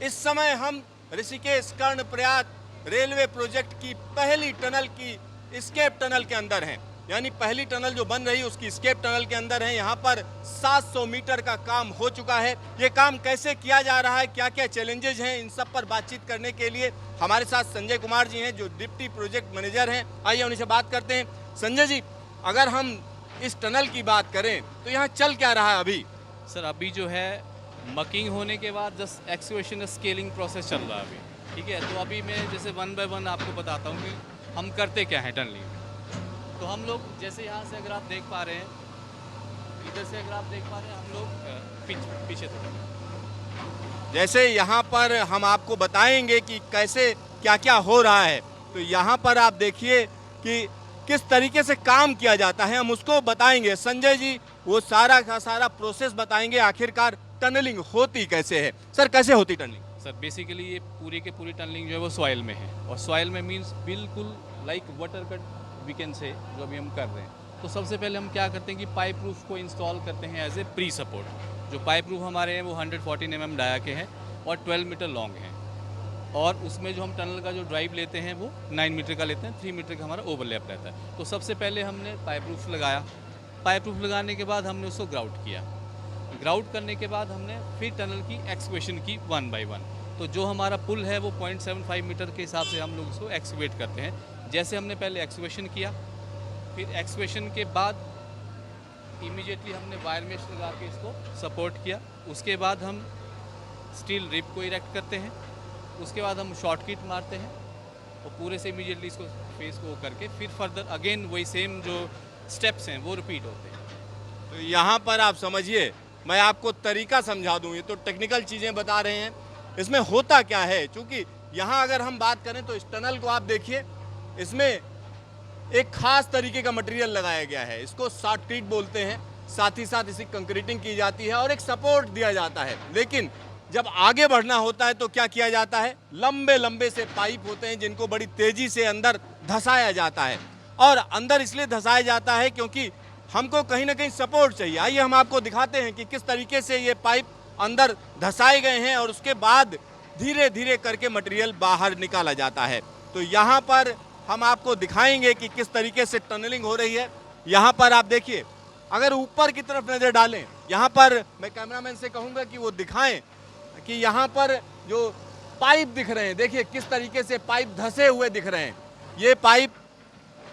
इस समय हम ऋषिकेश कर्णप्रयाग रेलवे प्रोजेक्ट की पहली टनल की स्केप टनल के अंदर हैं। यानी पहली टनल जो बन रही है उसकी स्केप टनल के अंदर है। यहाँ पर 700 मीटर का काम हो चुका है। ये काम कैसे किया जा रहा है, क्या क्या चैलेंजेज हैं, इन सब पर बातचीत करने के लिए हमारे साथ संजय कुमार जी हैं जो डिप्टी प्रोजेक्ट मैनेजर हैं। आइए उन्हीं से बात करते हैं। संजय जी, अगर हम इस टनल की बात करें तो यहाँ चल क्या रहा है अभी? सर अभी जो है मकिंग होने के बाद जस्ट एक्सकेवेशन स्केलिंग प्रोसेस चल रहा है अभी, ठीक है। तो अभी मैं जैसे वन बाय वन आपको बताता हूँ कि हम करते क्या हैं टनलिंग में। तो हम लोग जैसे यहाँ से अगर आप देख पा रहे हैं, इधर से अगर आप देख पा रहे हैं, हम लोग पीछे थोड़ा जैसे यहाँ पर हम आपको बताएंगे कि कैसे क्या क्या हो रहा है। तो यहाँ पर आप देखिए कि किस तरीके से काम किया जाता है, हम उसको बताएंगे। संजय जी वो सारा का सारा प्रोसेस बताएंगे, आखिरकार टनलिंग होती कैसे है। सर कैसे होती टनलिंग? सर बेसिकली ये पूरी के पूरी टनलिंग जो है वो सॉइल में है, और सॉइल में मीन्स बिल्कुल like water cut we can say जो अभी हम कर रहे हैं। तो सबसे पहले हम क्या करते हैं कि पाइप रूफ को इंस्टॉल करते हैं एज ए प्री सपोर्ट। जो पाइप रूफ हमारे हैं वो 114 mm डाया के हैं और 12 मीटर लॉन्ग हैं, और उसमें जो हम टनल का जो ड्राइव लेते हैं वो 9 मीटर का लेते हैं, 3 मीटर का हमारा ओवरलैप रहता है। तो सबसे पहले हमने पाइप रूफ लगाया। पाइप रूफ लगाने के बाद हमने उसको ग्राउट किया। ग्राउट करने के बाद हमने फिर टनल की एक्सकेवेशन की 1 बाय 1। तो जो हमारा पुल है वो 0.75 मीटर के हिसाब से हम लोग इसको एक्सकेवेट करते हैं। जैसे हमने पहले एक्सकेवेशन किया, फिर एक्सकेवेशन के बाद इमीडिएटली हमने वायर मेश लगा के इसको सपोर्ट किया। उसके बाद हम स्टील रिप को इरेक्ट करते हैं। उसके बाद हम शॉर्ट किट मारते हैं और पूरे से इमीडिएटली इसको फेस को करके फिर फर्दर अगेन वही सेम जो स्टेप्स हैं वो रिपीट होते हैं। तो यहाँ पर आप समझिए, मैं आपको तरीका समझा दूँ। ये तो टेक्निकल चीज़ें बता रहे हैं, इसमें होता क्या है। क्योंकि यहाँ अगर हम बात करें तो इस टनल को आप देखिए, इसमें एक खास तरीके का मटेरियल लगाया गया है। इसको शॉर्टक्रीट बोलते हैं। साथ ही साथ इसी कंक्रीटिंग की जाती है और एक सपोर्ट दिया जाता है। लेकिन जब आगे बढ़ना होता है तो क्या किया जाता है, लंबे लंबे से पाइप होते हैं जिनको बड़ी तेजी से अंदर धंसाया जाता है। और अंदर इसलिए धंसाया जाता है क्योंकि हमको कहीं ना कहीं सपोर्ट चाहिए। आइए हम आपको दिखाते हैं कि किस तरीके से ये पाइप अंदर धंसाए गए हैं और उसके बाद धीरे धीरे करके मटेरियल बाहर निकाला जाता है। तो यहाँ पर हम आपको दिखाएंगे कि किस तरीके से टनलिंग हो रही है। यहाँ पर आप देखिए, अगर ऊपर की तरफ नज़र डालें, यहाँ पर मैं कैमरामैन से कहूँगा कि वो दिखाएं कि यहाँ पर जो पाइप दिख रहे हैं, देखिए किस तरीके से पाइप धंसे हुए दिख रहे हैं। ये पाइप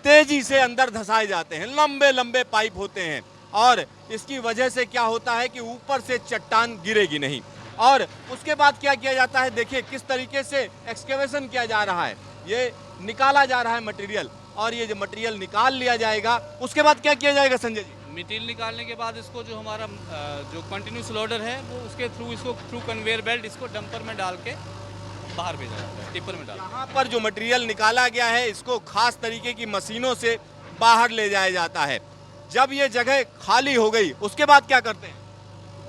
तेजी से अंदर धंसाए जाते हैं, लंबे लंबे पाइप होते हैं, और इसकी वजह से क्या होता है कि ऊपर से चट्टान गिरेगी नहीं। और उसके बाद क्या किया जाता है, देखिए किस तरीके से एक्सकेवेशन किया जा रहा है। ये निकाला जा रहा है मटेरियल, और ये जो मटेरियल निकाल लिया जाएगा उसके बाद क्या किया जाएगा संजय जी? मटेरियल निकालने के बाद इसको जो हमारा जो कंटिन्यूस लोडर है वो उसके थ्रू इसको थ्रू कन्वेयर बेल्ट इसको डंपर में डाल के बाहर भेजा जाता है, टिपर में डाल। यहाँ पर जो मटेरियल निकाला गया है इसको खास तरीके की मशीनों से बाहर ले जाया जाता है। जब ये जगह खाली हो गई उसके बाद क्या करते हैं?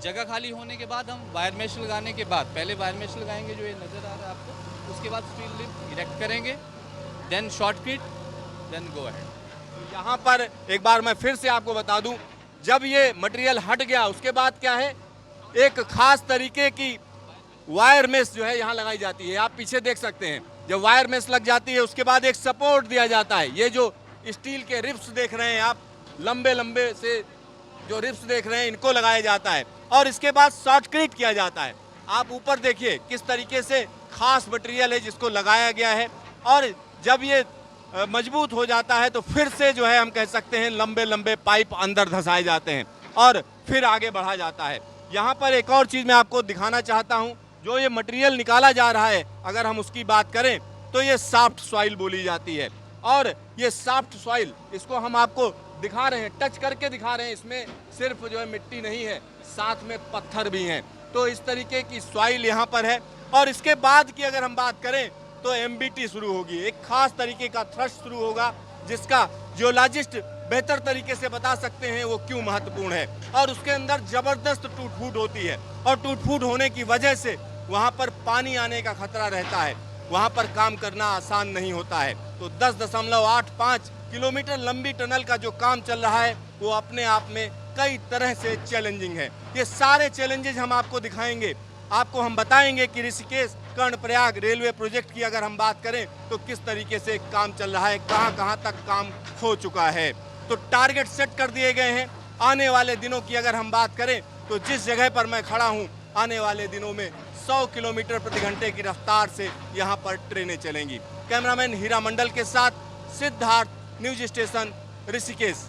जगह खाली होने के बाद हम वायर मेश लगाने के बाद, पहले वायर मेश लगाएंगे जो ये नज़र आ रहा है आपको, उसके बाद स्टील रिप इरेक्ट करेंगे, then short kit, then go ahead. यहाँ पर एक बार मैं फिर से आपको बता दूं, जब ये मटेरियल हट गया उसके बाद क्या है, एक खास तरीके की वायर मेश जो है यहाँ लगाई जाती है। आप पीछे देख सकते हैं, जब वायर मेश लग जाती है उसके बाद एक सपोर्ट दिया जाता है। ये जो स्टील के रिप्स देख रहे हैं आप, लंबे लंबे से जो रिप्स देख रहे हैं, इनको लगाया जाता है और इसके बाद शॉर्टक्रीट किया जाता है। आप ऊपर देखिए किस तरीके से खास मटेरियल है जिसको लगाया गया है, और जब ये मजबूत हो जाता है तो फिर से जो है हम कह सकते हैं लंबे लंबे पाइप अंदर धंसाए जाते हैं और फिर आगे बढ़ा जाता है। यहाँ पर एक और चीज़ मैं आपको दिखाना चाहता हूँ, जो ये मटेरियल निकाला जा रहा है, अगर हम उसकी बात करें तो ये सॉफ्ट सॉइल बोली जाती है। और ये सॉफ्ट सॉइल, इसको हम आपको दिखा रहे हैं, टच करके दिखा रहे हैं। इसमें सिर्फ जो है मिट्टी नहीं है, साथ में पत्थर भी हैं। तो इस तरीके की सॉइल यहाँ पर है। और इसके बाद की अगर हम बात करें तो एमबीटी शुरू होगी, एक खास तरीके का थ्रस्ट शुरू होगा, जिसका जियोलॉजिस्ट बेहतर तरीके से बता सकते हैं वो क्यों महत्वपूर्ण है। और उसके अंदर जबरदस्त टूट फूट होती है, और टूट फूट होने की वजह से वहाँ पर पानी आने का खतरा रहता है, वहाँ पर काम करना आसान नहीं होता है। तो 10.85 किलोमीटर लंबी टनल का जो काम चल रहा है वो अपने आप में कई तरह से चैलेंजिंग है। ये सारे चैलेंजेस हम आपको दिखाएंगे। आपको हम बताएंगे कि ऋषिकेश कर्णप्रयाग रेलवे प्रोजेक्ट की अगर हम बात करें तो किस तरीके से काम चल रहा है, कहां कहां तक काम हो चुका है। तो टारगेट सेट कर दिए गए हैं। आने वाले दिनों की अगर हम बात करें तो जिस जगह पर मैं खड़ा हूं, आने वाले दिनों में 100 किलोमीटर प्रति घंटे की रफ्तार से यहां पर ट्रेनें चलेंगी। कैमरामैन हीरा मंडल के साथ सिद्धार्थ, न्यूज स्टेशन ऋषिकेश।